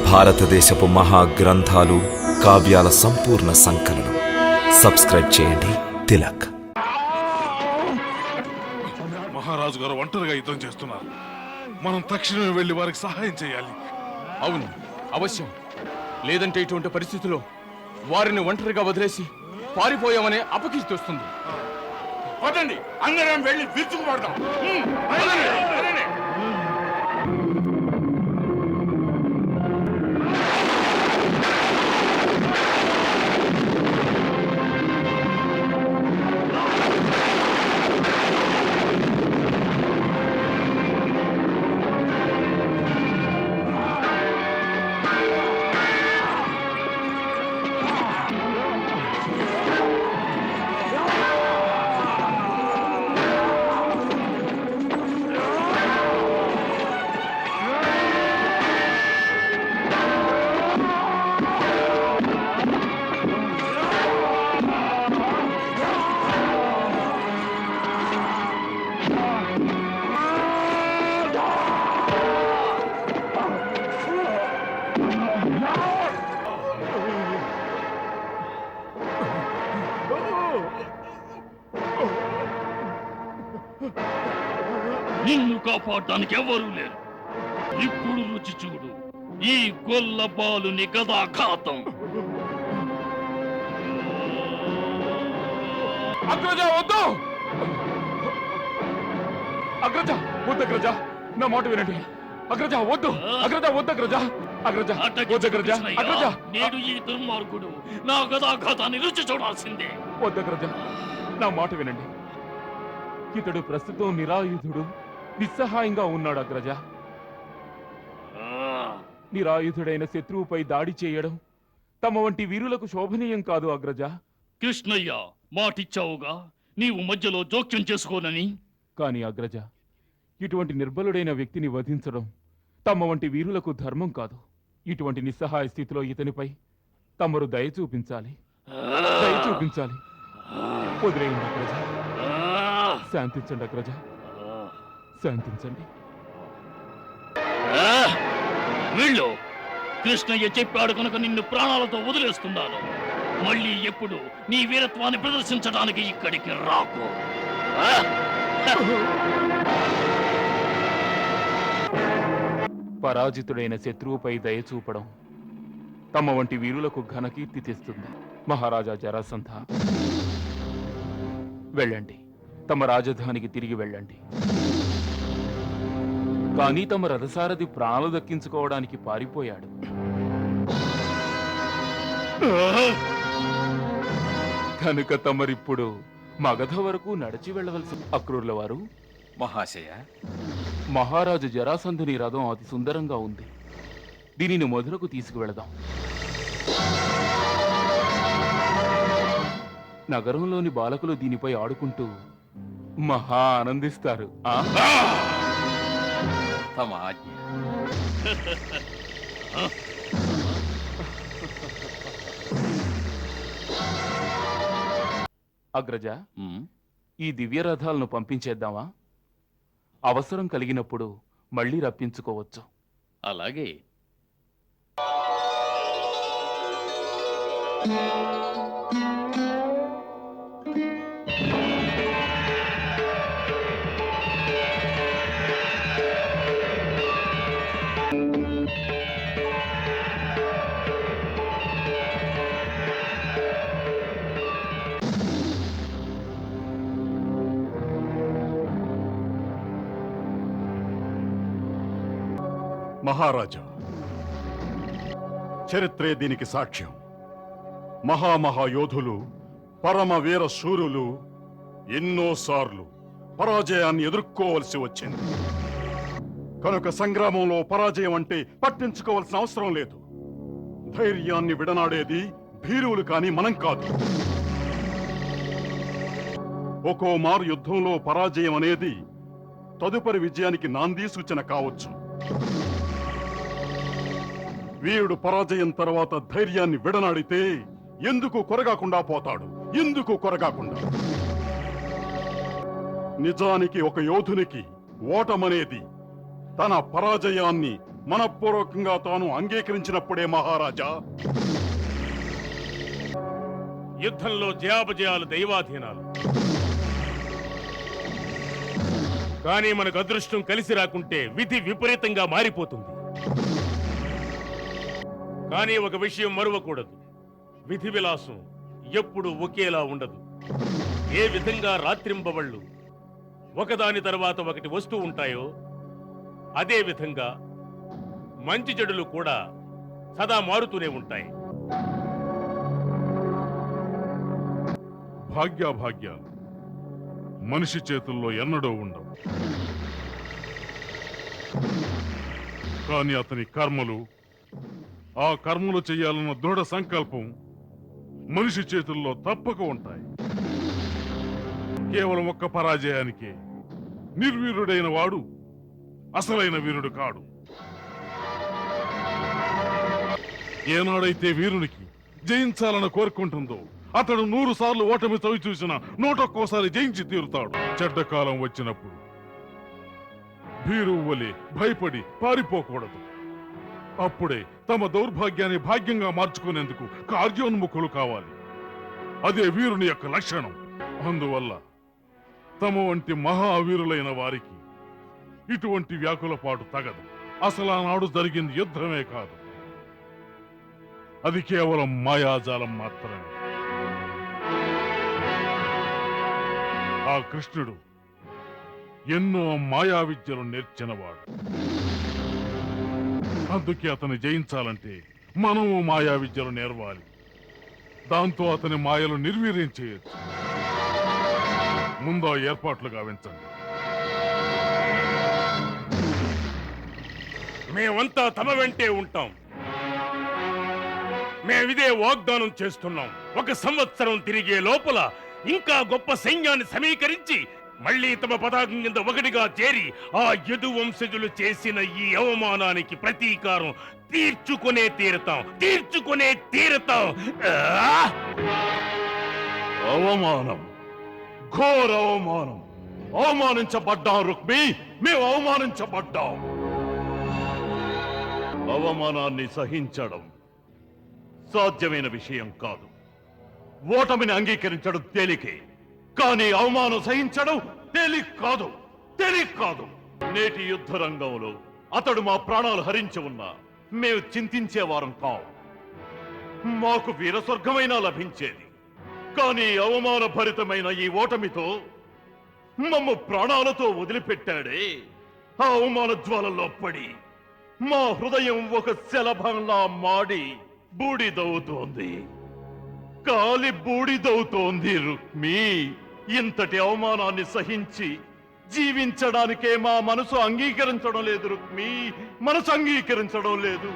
భారతదేశపు మహాగ్రంథాలు, కావ్యాల సంపూర్ణ సంకలనం. సబ్స్క్రైబ్ చేయండి. తిలక్. మహారాజు గారు ఒంటరిగా యుద్ధం చేస్తున్నారు. మనం తక్షణమే వెళ్లి వారికి సహాయం చేయాలి. అవును, అవశ్యం. లేదంటే ఇటువంటి పరిస్థితిలో వారిని ఒంటరిగా వదిలేసి పారిపోయామనే అపకీర్తి వస్తుంది. పదండి, అందరం వెళ్ళి విరుచుకుపడదాం. నిన్ను కాపాడటానికి ఎవరూ లేరు. ఇప్పుడు రుచి చూడు ఈ గొల్ల బాలుని గదాఘాతం. అగ్రజ వద్దు! అగ్రజ వద్దు! అగ్రజ నా మాట వినండి. అగ్రజ వద్దు! అగ్రజ వద్దు! అగ్రజ అగ్రజ వద్దు! అగ్రజ అగ్రజ నేడు ఈ దుర్మార్గుడు నా గదాఘాతాన్ని రుచి చూడాల్సిందే. వద్దు! అగ్రజ నా మాట వినండి. ఇతడు ప్రస్తుతం నిరాయుధుడు, నిస్సహాయంగా ఉన్నాడు. అగ్రజ, నిరాయుధుడైన శత్రువుపై దాడి చేయడం తమ వంటి వీరులకు శోభనీయం కాదు. అగ్రజ, కృష్ణయ్య మాటిచ్చావుగా నీవు మధ్యలో జోక్యం చేసుకోనని. కాని అగ్రజ, ఇటువంటి నిర్బలుడైన వ్యక్తిని వధించడం తమ వంటి వీరులకు ధర్మం కాదు. ఇటువంటి నిస్సహాయ స్థితిలో ఇతనిపై తమరు దయ చూపించాలి. దయ చూపించాలి. వదిలేయండి అగ్రజ. శాంతించండి అగ్రజ, శాంతించండి. వీళ్ళు కృష్ణయ్య చెప్పాడు కనుక నిన్ను ప్రాణాలతో వదిలేస్తున్నాను. మళ్ళీ ఎప్పుడు నీ వీరత్వాన్ని ప్రదర్శించడానికి ఇక్కడికి రాకు. పరాజితుడైన శత్రువుపై దయ చూపడం తమ వంటి వీరులకు ఘనకీర్తి తెస్తుంది. మహారాజా జరాసంధ, వెళ్ళండి, తమ రాజధానికి తిరిగి వెళ్ళండి. కానీ తమ రథసారథి ప్రాణాలు దక్కించుకోవడానికి పారిపోయాడు. కనుక తమరిప్పుడు మగధ వరకు నడిచి వెళ్ళవలసి. అక్రూరుల వారు, మహాశయ, మహారాజు జరాసంధుని రథం అతి సుందరంగా ఉంది. దీనిని మధురకు తీసుకువెళదాం. నగరంలోని బాలకులు దీనిపై ఆడుకుంటూ మహా ఆనందిస్తారు. తమ ఆజ్ఞ. అగ్రజ, ఈ దివ్య రథాలను పంపించేద్దామా? అవసరం కలిగినప్పుడు మళ్ళీ రప్పించుకోవచ్చు. అలాగే. మహారాజా, చరిత్రే దీనికి సాక్ష్యం. మహామహాయోధులు, పరమ వీర శూరులు ఎన్నోసార్లు పరాజయాన్ని ఎదుర్కోవలసి వచ్చింది. కనుక సంగ్రామంలో పరాజయం అంటే పట్టించుకోవాల్సిన అవసరం లేదు. ధైర్యాన్ని విడనాడేది భీరువులు కాని మనం కాదు. ఒక్కో మారు యుద్ధంలో పరాజయం అనేది తదుపరి విజయానికి నాంది సూచన కావచ్చు. వీరుడు పరాజయం తర్వాత ధైర్యాన్ని విడనాడితే ఎందుకు కొరగాకుండా పోతాడు. ఎందుకు కొరగాకుండా? నిజానికి ఒక యోధునికి ఓటమనేది తన పరాజయాన్ని మనఃపూర్వకంగా తాను అంగీకరించినప్పుడే మహారాజా. యుద్ధంలో జయాపజయాలు దైవాధీనాలు. కానీ మనకు అదృష్టం కలిసి రాకుంటే విధి విపరీతంగా మారిపోతుంది. కానీ ఒక విషయం మరువకూడదు, విధి విలాసం ఎప్పుడు ఒకేలా ఉండదు. ఏ విధంగా రాత్రింబవళ్ళు ఒకదాని తర్వాత ఒకటి వస్తూ ఉంటాయో అదే విధంగా మంచి చెడులు కూడా సదా మారుతూనే ఉంటాయి. భాగ్యాభాగ్యాలు మనిషి చేతుల్లో ఎన్నడూ ఉండవు. కానీ అతని కర్మలు, ఆ కర్మలు చేయాలన్న దృఢ సంకల్పం మనిషి చేతుల్లో తప్పక ఉంటాయి. కేవలం ఒక్క పరాజయానికే నిర్వీరుడైన వాడు అసలైన వీరుడు కాడు. ఏనాడైతే వీరునికి జయించాలని కోరుకుంటుందో అతడు 100 సార్లు ఓటమి చవి చూసిన 101 జయించి తీరుతాడు. చెడ్డకాలం వచ్చినప్పుడు భీరువలే భయపడి పారిపోకూడదు. అప్పుడే తమ దౌర్భాగ్యాన్ని భాగ్యంగా మార్చుకునేందుకు కార్యోన్ముఖులు కావాలి. అదే వీరుని యొక్క లక్షణం. అందువల్ల తమ వంటి మహావీరులైన వారికి ఇటువంటి వ్యాకులపాటు తగదు. అసలు ఆనాడు జరిగింది యుద్ధమే కాదు, అది కేవలం మాయాజాలం మాత్రమే. ఆ కృష్ణుడు ఎన్నో మాయా విద్యలు నేర్చినవాడు. అందుకే అతన్ని జయించాలంటే మనము మాయా విద్యలు నేర్వాలి. దాంతో అతని మాయలు నిర్వీర్యం చేయొచ్చు. ముందు ఏర్పాట్లు గావించండి. మేమంతా తమ వెంటే ఉంటాం. మేమిదే వాగ్దానం చేస్తున్నాం. 1 సంవత్సరం తిరిగే లోపల ఇంకా గొప్ప సైన్యాన్ని సమీకరించి మళ్ళీ తమ పతాకం కింద ఒకటిగా చేరి ఆ యదు వంశజులు చేసిన ఈ అవమానానికి ప్రతీకారం తీర్చుకునే తీరుతాం. అవమానం, ఘోర అవమానం. అవమానించబడ్డాం రుక్మి, మేము అవమానించబడ్డాం. అవమానాన్ని సహించడం సాధ్యమైన విషయం కాదు. ఓటమిని అంగీకరించడం తేలికే, కానీ అవమానం సహించడం తేలిక కాదు. నేటి యుద్ధ రంగంలో అతడు మా ప్రాణాలు హరించి ఉన్నా మేము చింతించేవారం కావు. మాకు వీరస్వర్గమైనా లభించేది. కానీ అవమాన భరితమైన ఈ ఓటమితో మమ్ము ప్రాణాలతో వదిలిపెట్టాడే. ఆ అవమాన జ్వాలలో పడి మా హృదయం ఒక శలభంలా మాడి బూడిదవుతోంది, కాలి బూడిదవుతోంది. రుక్మి, ఇంతటి అవమానాన్ని సహించి జీవించడానికే మా మనసు అంగీకరించడం లేదు. రుక్మి, మనసు అంగీకరించడం లేదు.